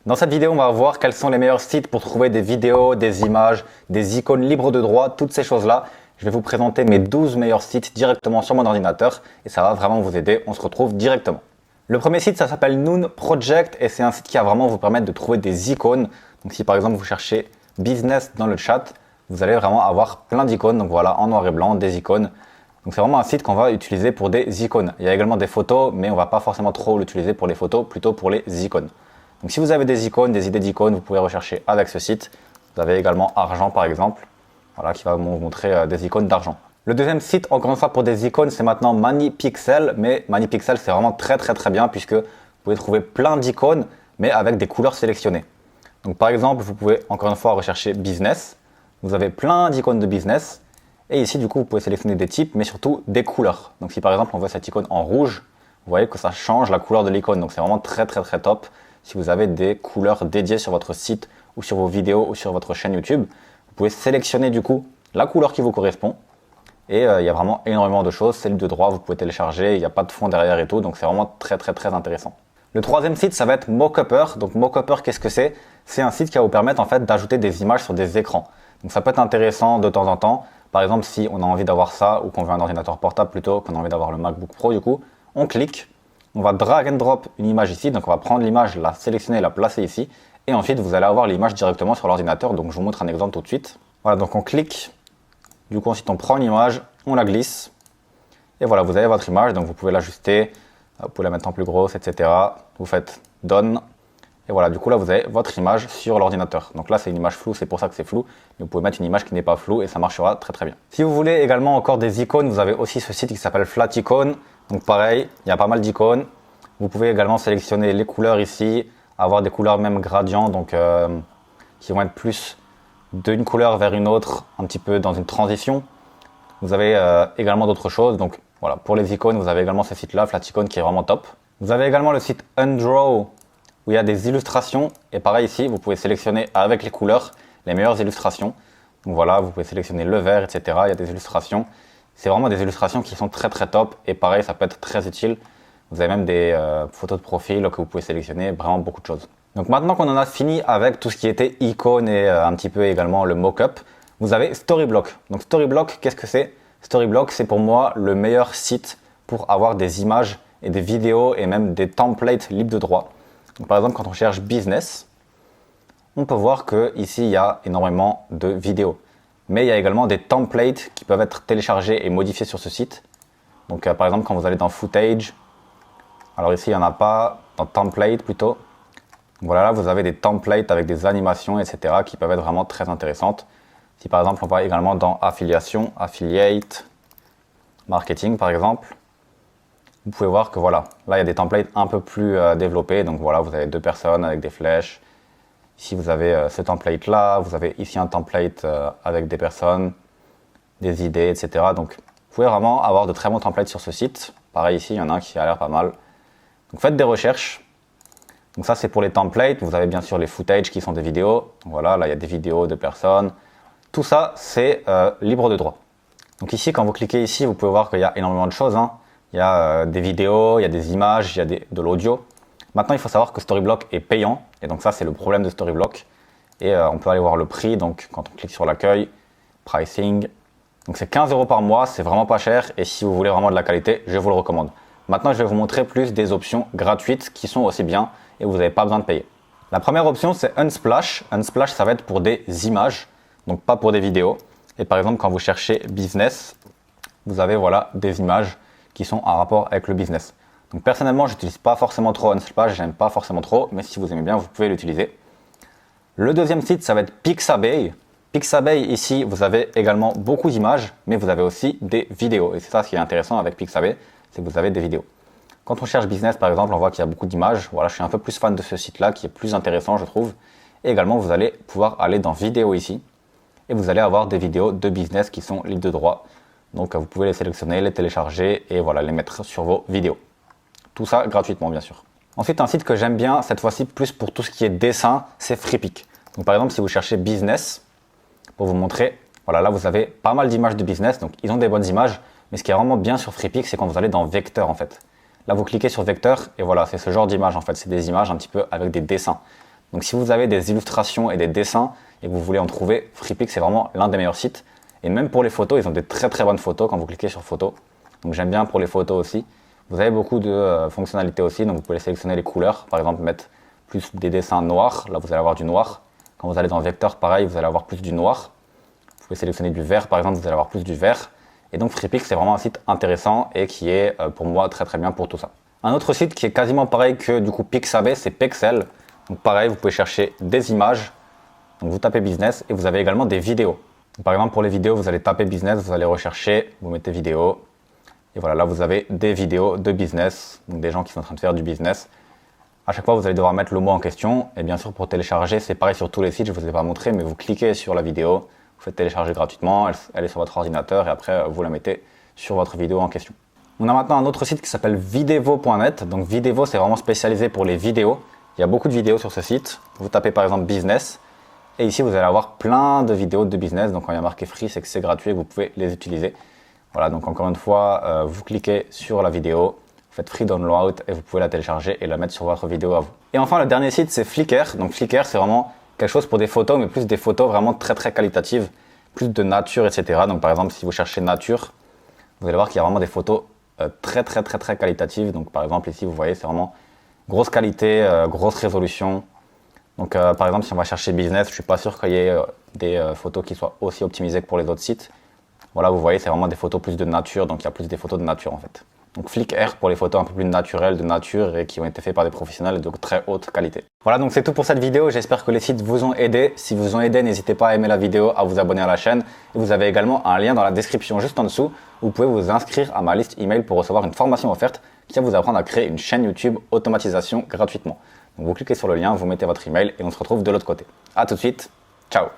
Dans cette vidéo, on va voir quels sont les meilleurs sites pour trouver des vidéos, des images, des icônes libres de droit, toutes ces choses-là. Je vais vous présenter mes 12 meilleurs sites directement sur mon ordinateur et ça va vraiment vous aider. On se retrouve directement. Le premier site, ça s'appelle Noon Project et c'est un site qui va vraiment vous permettre de trouver des icônes. Donc si par exemple vous cherchez business dans le chat, vous allez vraiment avoir plein d'icônes. Donc voilà, en noir et blanc, des icônes. Donc c'est vraiment un site qu'on va utiliser pour des icônes. Il y a également des photos, mais on va pas forcément trop l'utiliser pour les photos, plutôt pour les icônes. Donc si vous avez des icônes, des idées d'icônes, vous pouvez rechercher avec ce site. Vous avez également Argent par exemple, voilà, qui va vous montrer des icônes d'argent. Le deuxième site, encore une fois pour des icônes, c'est maintenant ManyPixel. Mais ManyPixel, c'est vraiment très bien puisque vous pouvez trouver plein d'icônes, mais avec des couleurs sélectionnées. Donc par exemple, vous pouvez encore une fois rechercher business. Vous avez plein d'icônes de business. Et ici, du coup, vous pouvez sélectionner des types, mais surtout des couleurs. Donc si par exemple, on voit cette icône en rouge, vous voyez que ça change la couleur de l'icône. Donc c'est vraiment très top. Si vous avez des couleurs dédiées sur votre site ou sur vos vidéos ou sur votre chaîne YouTube, vous pouvez sélectionner du coup la couleur qui vous correspond. Et il y a vraiment énormément de choses. C'est libre de droit, vous pouvez télécharger, il n'y a pas de fond derrière et tout. Donc c'est vraiment très intéressant. Le troisième site, ça va être Mockuper. Donc Mockuper, qu'est-ce que c'est? C'est un site qui va vous permettre en fait d'ajouter des images sur des écrans. Donc ça peut être intéressant de temps en temps. Par exemple, si on a envie d'avoir ça ou qu'on veut un ordinateur portable plutôt, qu'on a envie d'avoir le MacBook Pro du coup, on clique, on va drag and drop une image ici. Donc on va prendre l'image, la sélectionner, la placer ici. Et ensuite, vous allez avoir l'image directement sur l'ordinateur. Donc je vous montre un exemple tout de suite. Voilà, donc on clique. Du coup, ensuite on prend une image, on la glisse. Et voilà, vous avez votre image. Donc vous pouvez l'ajuster, vous pouvez la mettre en plus grosse, etc. Vous faites Done. Et voilà, du coup là vous avez votre image sur l'ordinateur. Donc là c'est une image floue, c'est pour ça que c'est flou. Mais vous pouvez mettre une image qui n'est pas floue et ça marchera très bien. Si vous voulez également encore des icônes, vous avez aussi ce site qui s'appelle Flaticon. Donc pareil, il y a pas mal d'icônes. Vous pouvez également sélectionner les couleurs ici, avoir des couleurs même gradients, donc qui vont être plus d'une couleur vers une autre, un petit peu dans une transition. Vous avez également d'autres choses. Donc voilà, pour les icônes, vous avez également ce site-là, Flaticon, qui est vraiment top. Vous avez également le site Undraw, où il y a des illustrations. Et pareil ici, vous pouvez sélectionner avec les couleurs les meilleures illustrations. Donc voilà, vous pouvez sélectionner le vert, etc. Il y a des illustrations. C'est vraiment des illustrations qui sont très top. Et pareil, ça peut être très utile. Vous avez même des photos de profil que vous pouvez sélectionner, vraiment beaucoup de choses. Donc maintenant qu'on en a fini avec tout ce qui était icônes et un petit peu également le mock-up, vous avez Storyblock. Donc Storyblock, qu'est-ce que c'est? Storyblock, c'est pour moi le meilleur site pour avoir des images et des vidéos et même des templates libres de droit. Donc, par exemple, quand on cherche business, on peut voir qu'ici, il y a énormément de vidéos. Mais il y a également des templates qui peuvent être téléchargés et modifiés sur ce site. Donc, par exemple, quand vous allez dans Footage, alors ici, il n'y en a pas, dans Template plutôt. Donc, voilà, là, vous avez des templates avec des animations, etc. qui peuvent être vraiment très intéressantes. Si, par exemple, on va également dans Affiliation, Affiliate, Marketing, par exemple. Vous pouvez voir que voilà, là il y a des templates un peu plus développés. Donc voilà, vous avez deux personnes avec des flèches. Ici vous avez ce template là, vous avez ici un template avec des personnes, des idées, etc. Donc vous pouvez vraiment avoir de très bons templates sur ce site. Pareil ici, il y en a un qui a l'air pas mal. Donc faites des recherches. Donc ça c'est pour les templates. Vous avez bien sûr les footage qui sont des vidéos. Donc, voilà, là il y a des vidéos de personnes. Tout ça c'est libre de droit. Donc ici quand vous cliquez ici, vous pouvez voir qu'il y a énormément de choses. Il y a des vidéos, il y a des images, il y a de l'audio. Maintenant, il faut savoir que Storyblock est payant. Et donc ça, c'est le problème de Storyblock. Et on peut aller voir le prix. Donc quand on clique sur l'accueil, pricing. Donc c'est 15 € par mois, c'est vraiment pas cher. Et si vous voulez vraiment de la qualité, je vous le recommande. Maintenant, je vais vous montrer plus des options gratuites qui sont aussi bien et vous n'avez pas besoin de payer. La première option, c'est Unsplash. Unsplash, ça va être pour des images, donc pas pour des vidéos. Et par exemple, quand vous cherchez business, vous avez voilà, des images qui sont en rapport avec le business. Donc personnellement, je n'utilise pas forcément trop Unsplash, j'aime pas forcément trop, mais si vous aimez bien, vous pouvez l'utiliser. Le deuxième site, ça va être Pixabay. Pixabay, ici, vous avez également beaucoup d'images, mais vous avez aussi des vidéos. Et c'est ça ce qui est intéressant avec Pixabay, c'est que vous avez des vidéos. Quand on cherche business, par exemple, on voit qu'il y a beaucoup d'images. Voilà, je suis un peu plus fan de ce site-là, qui est plus intéressant, je trouve. Et également, vous allez pouvoir aller dans vidéo ici, et vous allez avoir des vidéos de business qui sont libres de droit. Donc vous pouvez les sélectionner, les télécharger et voilà, les mettre sur vos vidéos. Tout ça gratuitement bien sûr. Ensuite un site que j'aime bien, cette fois-ci plus pour tout ce qui est dessin, c'est Freepik. Donc par exemple si vous cherchez business, pour vous montrer, voilà là vous avez pas mal d'images de business, donc ils ont des bonnes images, mais ce qui est vraiment bien sur Freepik, c'est quand vous allez dans Vecteur en fait. Là vous cliquez sur Vecteur et voilà, c'est ce genre d'image en fait, c'est des images un petit peu avec des dessins. Donc si vous avez des illustrations et des dessins et que vous voulez en trouver, Freepik c'est vraiment l'un des meilleurs sites. Et même pour les photos, ils ont des très très bonnes photos quand vous cliquez sur photos. Donc j'aime bien pour les photos aussi. Vous avez beaucoup de fonctionnalités aussi, donc vous pouvez sélectionner les couleurs. Par exemple, mettre plus des dessins noirs, là vous allez avoir du noir. Quand vous allez dans vecteur, pareil, vous allez avoir plus du noir. Vous pouvez sélectionner du vert, par exemple, vous allez avoir plus du vert. Et donc Freepik, c'est vraiment un site intéressant et qui est pour moi très très bien pour tout ça. Un autre site qui est quasiment pareil que du coup Pixabay, c'est Pexels. Donc pareil, vous pouvez chercher des images. Donc vous tapez business et vous avez également des vidéos. Donc, par exemple, pour les vidéos, vous allez taper business, vous allez rechercher, vous mettez vidéo. Et voilà, là vous avez des vidéos de business, donc des gens qui sont en train de faire du business. À chaque fois, vous allez devoir mettre le mot en question. Et bien sûr, pour télécharger, c'est pareil sur tous les sites, je ne vous ai pas montré, mais vous cliquez sur la vidéo, vous faites télécharger gratuitement, elle est sur votre ordinateur et après vous la mettez sur votre vidéo en question. On a maintenant un autre site qui s'appelle videvo.net. Donc Videvo, c'est vraiment spécialisé pour les vidéos. Il y a beaucoup de vidéos sur ce site. Vous tapez par exemple business. Et ici, vous allez avoir plein de vidéos de business. Donc quand il y a marqué free, c'est que c'est gratuit et vous pouvez les utiliser. Voilà, donc encore une fois, vous cliquez sur la vidéo, vous faites free download et vous pouvez la télécharger et la mettre sur votre vidéo à vous. Et enfin, le dernier site, c'est Flickr. Donc Flickr, c'est vraiment quelque chose pour des photos, mais plus des photos vraiment très très qualitatives, plus de nature, etc. Donc par exemple, si vous cherchez nature, vous allez voir qu'il y a vraiment des photos très qualitatives. Donc par exemple ici vous voyez c'est vraiment grosse qualité, grosse résolution. Donc par exemple si on va chercher business, je suis pas sûr qu'il y ait des photos qui soient aussi optimisées que pour les autres sites. Voilà, vous voyez c'est vraiment des photos plus de nature, donc il y a plus des photos de nature en fait. Donc Flickr pour les photos un peu plus naturelles de nature et qui ont été faites par des professionnels de très haute qualité. Voilà, donc c'est tout pour cette vidéo. J'espère que les sites vous ont aidé. Si vous ont aidé, n'hésitez pas à aimer la vidéo, à vous abonner à la chaîne. Et vous avez également un lien dans la description juste en dessous où vous pouvez vous inscrire à ma liste email pour recevoir une formation offerte qui va vous apprendre à créer une chaîne YouTube automatisation gratuitement. Donc vous cliquez sur le lien, vous mettez votre email et on se retrouve de l'autre côté. À tout de suite. Ciao.